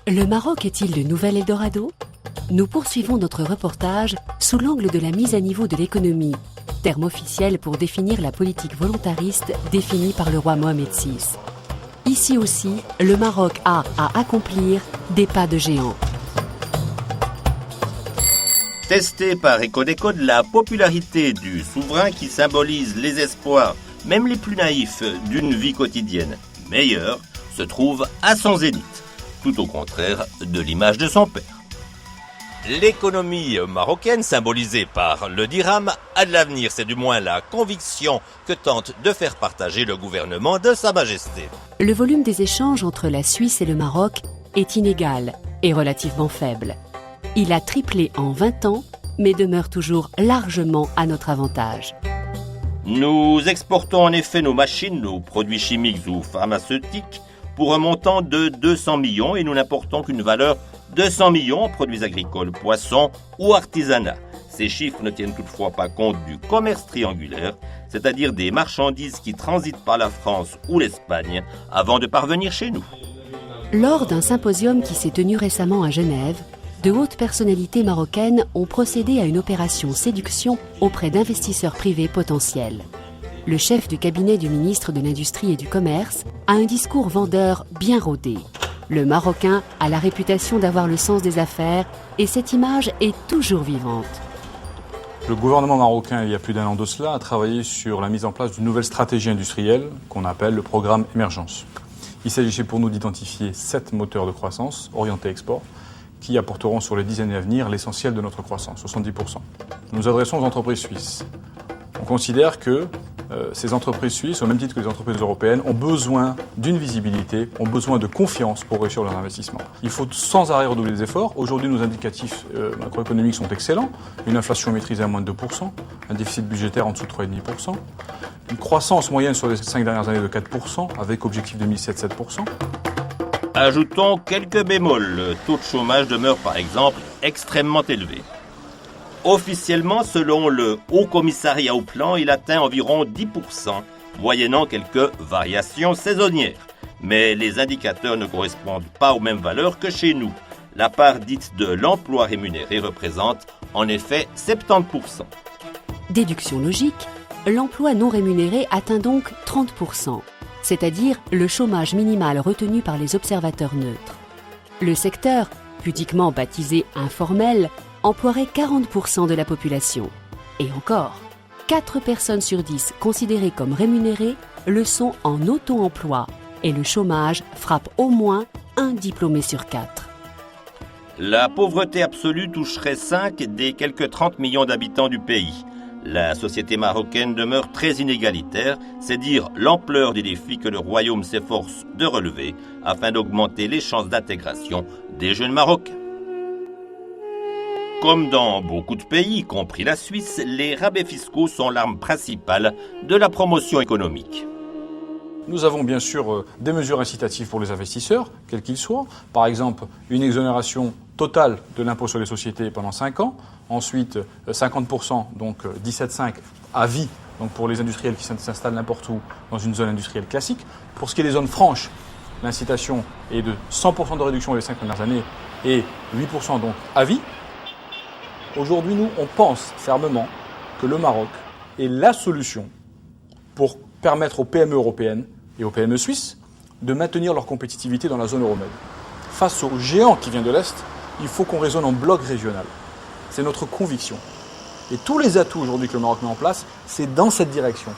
Le Maroc est-il le nouvel Eldorado ? Nous poursuivons notre reportage sous l'angle de la mise à niveau de l'économie, terme officiel pour définir la politique volontariste définie par le roi Mohamed VI. Ici aussi, le Maroc a à accomplir des pas de géant. Testé par Ecodécode, la popularité du souverain qui symbolise les espoirs, même les plus naïfs, d'une vie quotidienne meilleure, se trouve à son zénith, tout au contraire de l'image de son père. L'économie marocaine, symbolisée par le dirham, a de l'avenir, c'est du moins la conviction que tente de faire partager le gouvernement de Sa Majesté. Le volume des échanges entre la Suisse et le Maroc est inégal et relativement faible. Il a triplé en 20 ans, mais demeure toujours largement à notre avantage. Nous exportons en effet nos machines, nos produits chimiques ou pharmaceutiques pour un montant de 200 millions et nous n'importons qu'une valeur de 100 millions en produits agricoles, poissons ou artisanat. Ces chiffres ne tiennent toutefois pas compte du commerce triangulaire, c'est-à-dire des marchandises qui transitent par la France ou l'Espagne avant de parvenir chez nous. Lors d'un symposium qui s'est tenu récemment à Genève, de hautes personnalités marocaines ont procédé à une opération séduction auprès d'investisseurs privés potentiels. Le chef du cabinet du ministre de l'Industrie et du Commerce a un discours vendeur bien rodé. Le Marocain a la réputation d'avoir le sens des affaires et cette image est toujours vivante. Le gouvernement marocain, il y a plus d'un an de cela, a travaillé sur la mise en place d'une nouvelle stratégie industrielle qu'on appelle le programme Émergence. Il s'agissait pour nous d'identifier 7 moteurs de croissance orientés export qui apporteront sur les 10 années à venir l'essentiel de notre croissance, 70%. Nous nous adressons aux entreprises suisses. On considère que ces entreprises suisses, au même titre que les entreprises européennes, ont besoin d'une visibilité, ont besoin de confiance pour réussir leurs investissements. Il faut sans arrêt redoubler les efforts. Aujourd'hui, nos indicatifs macroéconomiques sont excellents. Une inflation maîtrisée à moins de 2%, un déficit budgétaire en dessous de 3,5%, une croissance moyenne sur les 5 dernières années de 4%, avec objectif 2007 7%. Ajoutons quelques bémols. Le taux de chômage demeure par exemple extrêmement élevé. Officiellement, selon le Haut Commissariat au Plan, il atteint environ 10%, moyennant quelques variations saisonnières. Mais les indicateurs ne correspondent pas aux mêmes valeurs que chez nous. La part dite de l'emploi rémunéré représente en effet 70%. Déduction logique, l'emploi non rémunéré atteint donc 30%, c'est-à-dire le chômage minimal retenu par les observateurs neutres. Le secteur, pudiquement baptisé informel, emploierait 40% de la population. Et encore, 4 personnes sur 10 considérées comme rémunérées le sont en auto-emploi et le chômage frappe au moins un diplômé sur 4. La pauvreté absolue toucherait 5 des quelques 30 millions d'habitants du pays. La société marocaine demeure très inégalitaire, c'est dire l'ampleur des défis que le royaume s'efforce de relever afin d'augmenter les chances d'intégration des jeunes Marocains. Comme dans beaucoup de pays, y compris la Suisse, les rabais fiscaux sont l'arme principale de la promotion économique. Nous avons bien sûr des mesures incitatives pour les investisseurs, quels qu'ils soient. Par exemple, une exonération totale de l'impôt sur les sociétés pendant 5 ans. Ensuite, 50%, donc 17,5 à vie, donc pour les industriels qui s'installent n'importe où dans une zone industrielle classique. Pour ce qui est des zones franches, l'incitation est de 100% de réduction les 5 premières années et 8% donc à vie. Aujourd'hui, nous, on pense fermement que le Maroc est la solution pour permettre aux PME européennes et aux PME suisses de maintenir leur compétitivité dans la zone euro-med. Face aux géants qui viennent de l'Est, il faut qu'on raisonne en bloc régional. C'est notre conviction. Et tous les atouts aujourd'hui que le Maroc met en place, c'est dans cette direction.